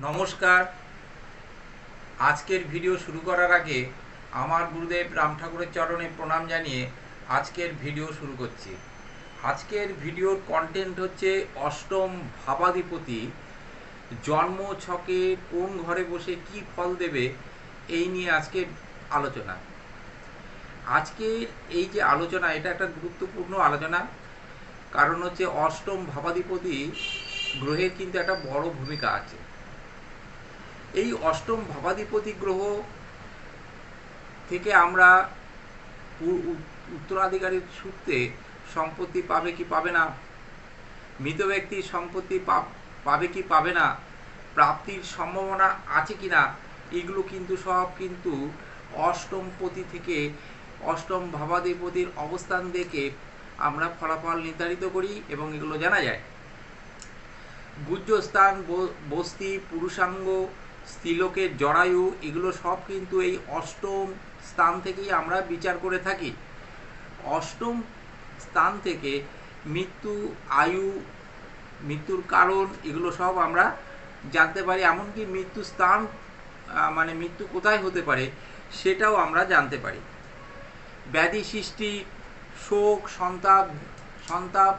নমস্কার। আজকের ভিডিও শুরু করার আগে আমার গুরুদেব রাম ঠাকুরের চরণে প্রণাম জানিয়ে আজকের ভিডিও শুরু করছি। আজকের ভিডিওর কন্টেন্ট হচ্ছে অষ্টম ভাবাধিপতি জন্ম ছকে কোন ঘরে বসে কি ফল দেবে এই নিয়ে আজকের আলোচনা। আজকের এই যে আলোচনা, এটা একটা গুরুত্বপূর্ণ আলোচনা। কারণ হচ্ছে অষ্টম ভাবাধিপতি গ্রহের কিন্তু একটা বড় ভূমিকা আছে। এই অষ্টম ভাবাধিপতি গ্রহ থেকে আমরা উত্তরাধিকারীর সূত্রে সম্পত্তি পাবে কি পাবে না, মৃত ব্যক্তির সম্পত্তি পাবে কি পাবে না, প্রাপ্তির সম্ভাবনা আছে কি না, এগুলো কিন্তু সব কিন্তু অষ্টমপতি থেকে অষ্টম ভাবাধিপতির অবস্থান দেখে আমরা ফলাফল নির্ধারিত করি এবং এগুলো জানা যায়। গুহ্যস্থান, বস্তি, পুরুষাঙ্গ, স্ত্রীলোকের জরায়ু, এগুলো সব কিন্তু এই অষ্টম স্থান থেকেই আমরা বিচার করে থাকি। অষ্টম স্থান থেকে মৃত্যু, আয়ু, মৃত্যুর কারণ, এগুলো সব আমরা জানতে পারি। এমনকি মৃত্যু স্থান মানে মৃত্যু কোথায় হতে পারে সেটাও আমরা জানতে পারি। ব্যাধি সৃষ্টি, শোক, সন্তাপ,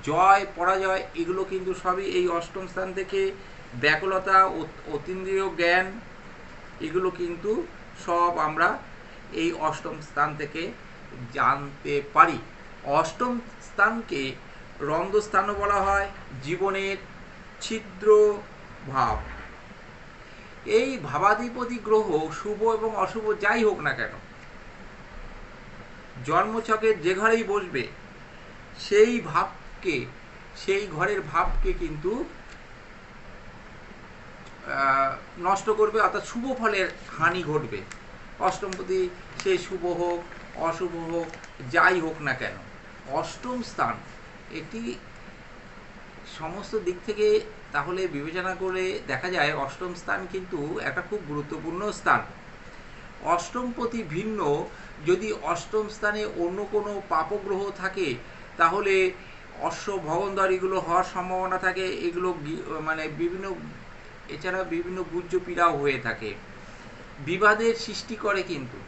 জয়, পরাজয়, এগুলো কিন্তু সবই এই অষ্টম স্থান থেকে। ব্যাকুলতা, অতীন্দ্রিয় জ্ঞান, এগুলো কিন্তু সব আমরা এই অষ্টম স্থান থেকে জানতে পারি। অষ্টম স্থানকে রন্ধ্রস্থানও বলা হয়, জীবনের ছিদ্র ভাব। এই ভাবাধিপতি গ্রহ শুভ এবং অশুভ যাই হোক না কেন, জন্মছকের যে ঘরেই বসবে সেই ভাবকে, সেই ঘরের ভাবকে কিন্তু নষ্ট করবে, অর্থাৎ শুভ ফলের হানি ঘটবে। অষ্টমপতি সে শুভ হোক অশুভ হোক যাই হোক না কেন, অষ্টম স্থান এটি সমস্ত দিক থেকে তাহলে বিবেচনা করে দেখা যায় অষ্টম স্থান কিন্তু একটা খুব গুরুত্বপূর্ণ স্থান। অষ্টমপতি ভিন্ন যদি অষ্টম স্থানে অন্য কোনো পাপগ্রহ থাকে তাহলে অশ্ব ভগন্দর এগুলো হওয়ার সম্ভাবনা থাকে। এগুলো মানে বিভিন্ন, এছাড়া বিভিন্ন গুহ্য পীড়াও হয়ে থাকে। বিবাদের সৃষ্টি করে, কিন্তু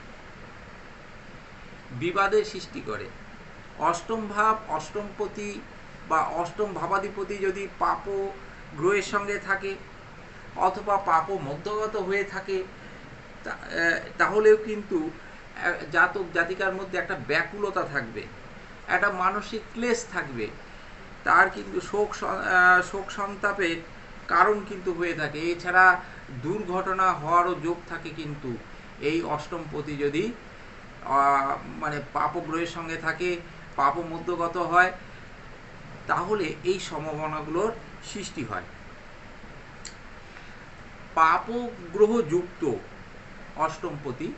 বিবাদের সৃষ্টি করে। অষ্টম ভাব, অষ্টমপতি বা অষ্টম ভাবাধিপতি যদি পাপ গ্রহের সঙ্গে থাকে অথবা পাপ মধ্যগত হয়ে থাকে তাহলেও কিন্তু জাতক জাতিকার মধ্যে একটা ব্যাকুলতা থাকবে, একটা মানসিক ক্লেশ থাকবে, তার কিন্তু শোক সন্তাপের কারণ কিন্তু হয়ে থাকে। এছাড়া দুর্ঘটনা হওয়ারও যোগ থাকে কিন্তু এই অষ্টমপতি যদি মানে পাপগ্রহের সঙ্গে থাকে, পাপ মধ্যগত হয়, তাহলে এই সম্ভাবনাগুলোর সৃষ্টি হয়। পাপগ্রহ যুক্ত অষ্টমপতি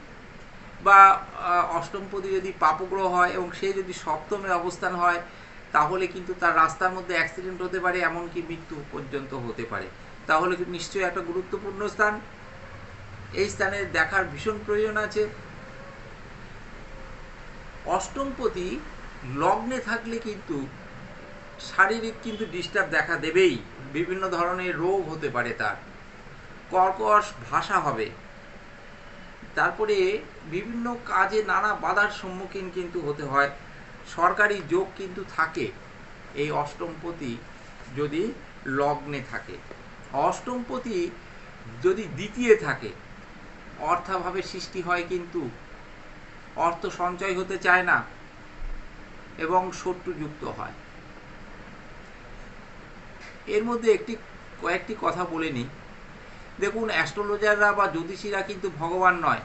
বা অষ্টমপতি যদি পাপগ্রহ হয় এবং সে যদি সপ্তমে অবস্থান হয় তাহলে কিন্তু তার রাস্তার মধ্যে অ্যাক্সিডেন্ট হতে পারে, এমনকি মৃত্যু পর্যন্ত হতে পারে। তাহলে নিশ্চয়ই একটা গুরুত্বপূর্ণ স্থান, এই স্থানে দেখার ভীষণ প্রয়োজন আছে। অষ্টমপতি লগ্নে থাকলে কিন্তু শারীরিক কিন্তু ডিস্টার্ব দেখা দেবেই, বিভিন্ন ধরনের রোগ হতে পারে, তার কর্কশ ভাষা হবে, তারপরে বিভিন্ন কাজে নানা বাধার সম্মুখীন কিন্তু হতে হয়। সরকারি যোগ কিন্তু থাকে এই অষ্টমপতি যদি লগ্নে থাকে। অষ্টমপতি যদি দ্বিতীয় থাকে অর্থাভাবে সৃষ্টি হয়, কিন্তু অর্থ সঞ্চয় হতে চায় না এবং শত্রুযুক্ত হয়। এর মধ্যে কয়েকটি কথা বলে নিই। দেখুন, অ্যাস্ট্রোলজাররা বা জ্যোতিষীরা কিন্তু ভগবান নয়।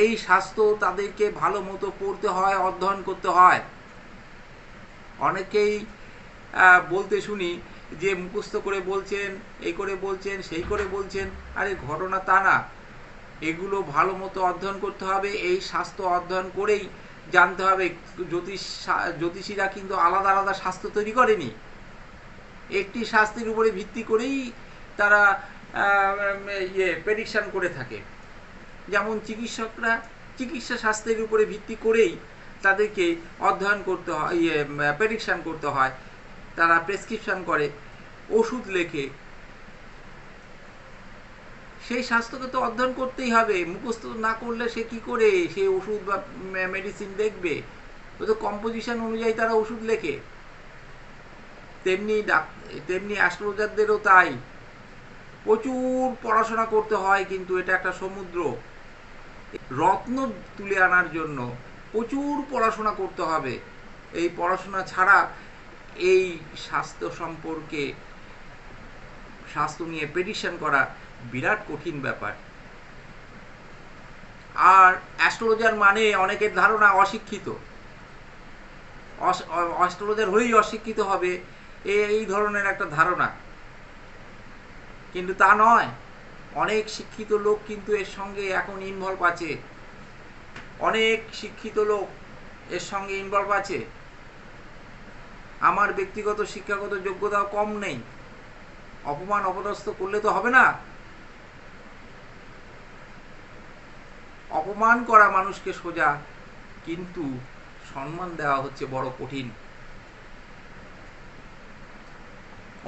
এই শাস্ত্র তাদেরকে ভালো মতো পড়তে হয়, অধ্যয়ন করতে হয়। অনেকেই বলতে শুনি যে মুখস্থ করে বলছেন, এই করে বলছেন, সেই করে বলছেন। আরে ঘটনা তা না, এগুলো ভালো মতো অধ্যয়ন করতে হবে। এই শাস্ত্র অধ্যয়ন করেই জানতে হবে। জ্যোতিষীরা কিন্তু আলাদা আলাদা শাস্ত্র তৈরি করেনি, একটি শাস্ত্রের উপরে ভিত্তি করেই তারা প্রেডিকশন করে থাকে। যেমন চিকিৎসকরা চিকিৎসা শাস্ত্রের উপরে ভিত্তি করেই তাদেরকে অধ্যয়ন করতে হয়, প্রেডিকশন করতে হয়। তারা প্রেসক্রিপশন করে, ওষুধ লেখে। সেই স্বাস্থ্যকে তো অধ্যয়ন করতেই হবে। মুখস্থ না করলে সে কি করে সে ওষুধ বা মেডিসিন দেখবে? ও তো কম্পোজিশন অনুযায়ী তারা ওষুধ লেখে। তেমনি অ্যাস্ট্রোলজারদেরও তাই। প্রচুর পড়াশোনা করতে হয়, কিন্তু এটা একটা সমুদ্র। রত্ন তুলে আনার জন্য প্রচুর পড়াশোনা করতে হবে। এই পড়াশোনা ছাড়া এই স্বাস্থ্য নিয়ে প্রেডিকশন করা বিরাট কঠিন ব্যাপার। আর অ্যাস্ট্রোলজার মানে অনেকের ধারণা অশিক্ষিত, অ্যাস্ট্রোলজার হলেই অশিক্ষিত হবে, এই ধরনের একটা ধারণা। কিন্তু তা নয়, অনেক শিক্ষিত লোক কিন্তু এর সঙ্গে এখন ইনভলভ আছে। অনেক শিক্ষিত লোক এর সঙ্গে ইনভলভ আছে। আমার ব্যক্তিগত শিক্ষাগত যোগ্যতাও কম নেই। অপমান অপদস্থ করলে তো হবে না। অপমান করা মানুষকে সোজা, কিন্তু সম্মান দেওয়া হচ্ছে বড় কঠিন।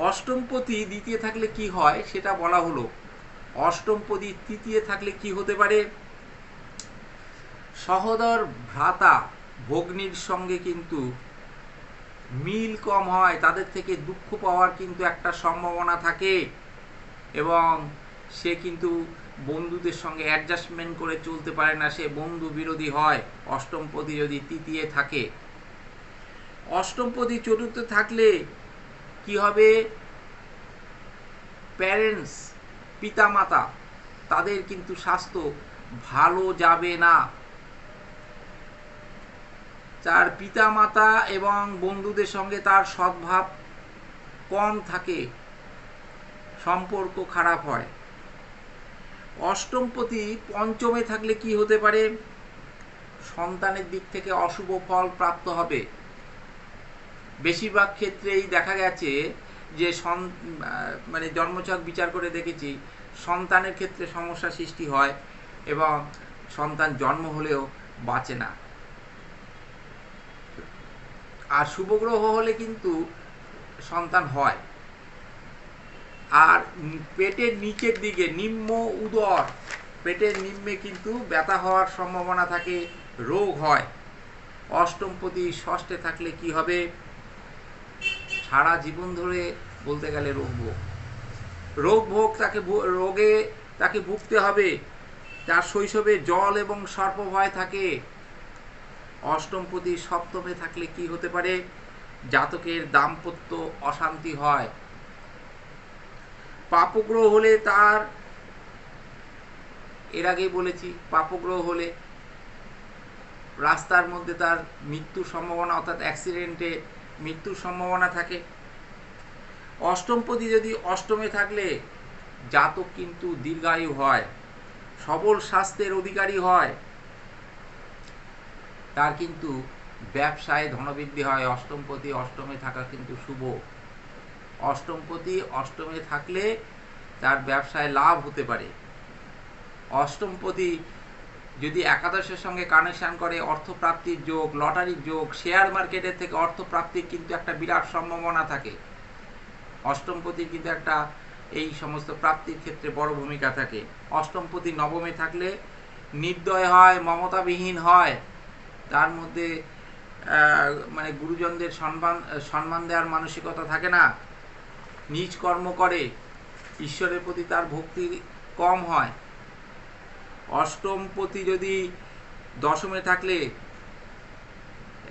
অষ্টমপতি দ্বিতীয় থাকলে কি হয় সেটা বলা হলো। অষ্টমপতি তৃতীয় থাকলে কি হতে পারে? সহোদর ভ্রাতা ভগ্নীর সঙ্গে কিন্তু মিল কম হয়, তাদের থেকে দুঃখ পাওয়ার কিন্তু একটা সম্ভাবনা থাকে, এবং সে কিন্তু বন্ধুদের সঙ্গে অ্যাডজাস্টমেন্ট করে চলতে পারে না, সে বন্ধু বিরোধী হয় অষ্টমপতি যদি তৃতীয় থাকে। অষ্টমপতি চতুর্থ থাকলে কি হবে? প্যারেন্টস, পিতামাতা, তাদের কিন্তু স্বাস্থ্য ভালো যাবে না। তার পিতামাতা এবং বন্ধুদের সঙ্গে তার সদ্ভাব কম থাকে, সম্পর্ক খারাপ হয়। অষ্টমপতি পঞ্চমে থাকলে কি হতে পারে? সন্তানের দিক থেকে অশুভ ফল প্রাপ্ত হবে। বেশিরভাগ ক্ষেত্রেই দেখা গেছে যে মানে জন্মছক বিচার করে দেখেছি, সন্তানের ক্ষেত্রে সমস্যা সৃষ্টি হয় এবং সন্তান জন্ম হলেও বাঁচে না। আর শুভগ্রহ হলে কিন্তু সন্তান হয়। আর পেটের নিচের দিকে নিম্ন উদর, পেটের নিম্নে কিন্তু ব্যথা হওয়ার সম্ভাবনা থাকে, রোগ হয়। অষ্টমপতি ষষ্ঠে থাকলে কি হবে? সারা জীবন ধরে বলতে গেলে রোগ রোগে তাকে ভুগতে হবে। তার শৈশবে জল এবং সর্প ভয় থাকে। অষ্টমপতি সপ্তমে থাকলে কি হতে পারে? জাতকের দাম্পত্য অশান্তি হয়। পাপগ্রহ হলে তার, এর আগেই বলেছি, পাপগ্রহ হলে রাস্তার মধ্যে তার মৃত্যুর সম্ভাবনা, অর্থাৎ অ্যাক্সিডেন্টে মৃত্যুর সম্ভাবনা থাকে। অষ্টমপতি যদি অষ্টমে থাকলে জাতক কিন্তু দীর্ঘায়ু হয়, সবল স্বাস্থ্যের অধিকারী হয়, তার কিন্তু ব্যবসায় ধনবৃদ্ধি হয়। অষ্টমপতি অষ্টমে থাকা কিন্তু শুভ। অষ্টমপতি অষ্টমে থাকলে তার ব্যবসায় লাভ হতে পারে। অষ্টমপতি যদি একাদশের সঙ্গে কানেকশন করে, অর্থপ্রাপ্তির যোগ, লটারির যোগ, শেয়ার মার্কেটের থেকে অর্থপ্রাপ্তির কিন্তু একটা বিরাট সম্ভাবনা থাকে। অষ্টমপতির কিন্তু একটা এই সমস্ত প্রাপ্তির ক্ষেত্রে বড় ভূমিকা থাকে। অষ্টমপতি নবমে থাকলে নির্দয় হয়, মমতাবিহীন হয়, তার মধ্যে মানে গুরুজনদের সম্মান দেওয়ার মানসিকতা থাকে না, নিজ কর্ম করে, ঈশ্বরের প্রতি তার ভক্তি কম হয়। অষ্টমপতি যদি দশমে থাকলে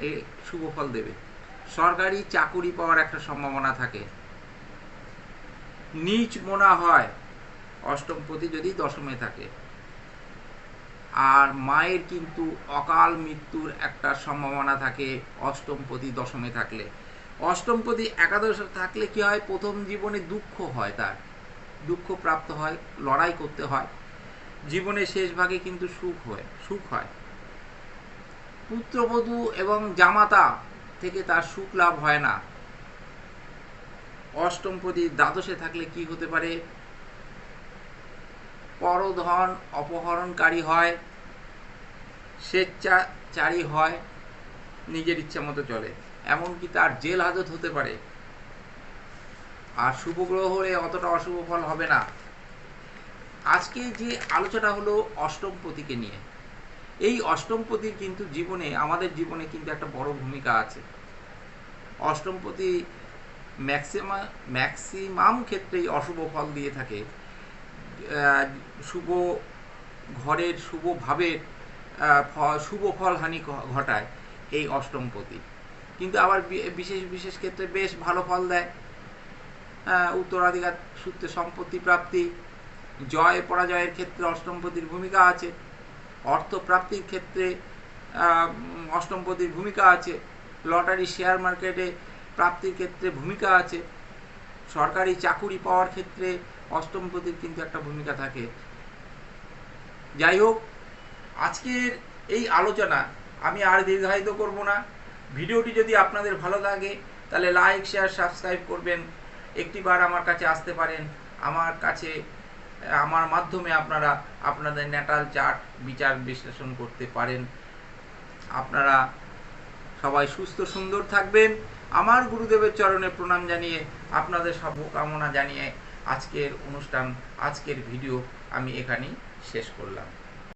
এই শুভ ফল দেবে, সরকারি চাকুরি পাওয়ার একটা সম্ভাবনা থাকে। নিচ মনা হয় অষ্টমপতি যদি দশমে থাকে। আর মায়ের কিন্তু অকাল মৃত্যুর একটা সম্ভাবনা থাকে অষ্টমপতি দশমে থাকলে। অষ্টমপতি একাদশে থাকলে কি হয়? প্রথম জীবনে দুঃখ হয়, তার দুঃখ প্রাপ্ত হয়, লড়াই করতে হয়। জীবনের শেষ ভাগে কিন্তু সুখ হয়। পুত্রবধূ এবং জামাতা থেকে তার সুখ লাভ হয় না। অষ্টমপতি দ্বাদশে থাকলে কি হতে পারে? পরধন অপহরণকারী হয়, স্বেচ্ছাচারী হয়, নিজের ইচ্ছা মতো চলে, এমনকি তার জেল হাজত হতে পারে। আর শুভ গ্রহ হলে অতটা অশুভ ফল হবে না। আজকে যে আলোচনা হলো অষ্টমপতিকে নিয়ে। এই অষ্টমপতির কিন্তু জীবনে, আমাদের জীবনে কিন্তু একটা বড় ভূমিকা আছে। অষ্টমপতি ম্যাক্সিমাম ক্ষেত্রেই অশুভ ফল দিয়ে থাকে। শুভ ঘরের শুভ ভাবের শুভ ফলহানি ঘটায় এই অষ্টমপতি, কিন্তু আবার বিশেষ বিশেষ ক্ষেত্রে বেশ ভালো ফল দেয়। উত্তরাধিকার সূত্রে সম্পত্তি প্রাপ্তি, জয় পরাজয়ের ক্ষেত্রে অষ্টমপতির ভূমিকা আছে, অর্থ প্রাপ্তির ক্ষেত্রে অষ্টমপতির ভূমিকা আছে, লটারি শেয়ার মার্কেটে প্রাপ্তির ক্ষেত্রে ভূমিকা আছে, সরকারি চাকুরি পাওয়ার ক্ষেত্রে অষ্টমপতির কিন্তু একটা ভূমিকা থাকে। যাই হোক, আজকের এই আলোচনা আমি আর দীর্ঘায়িত করব না। ভিডিওটি যদি আপনাদের ভালো লাগে তাহলে লাইক, শেয়ার, সাবস্ক্রাইব করবেন। একটিবার আমার কাছে আসতে পারেন। আমার মাধ্যমে আপনারা আপনাদের ন্যাটাল চার্ট বিচার বিশ্লেষণ করতে পারেন। আপনারা সবাই সুস্থ সুন্দর থাকবেন। আমার গুরুদেবের চরণে প্রণাম জানিয়ে, আপনাদের শুভকামনা জানিয়ে আজকের অনুষ্ঠান, আজকের ভিডিও আমি এখানেই শেষ করলাম।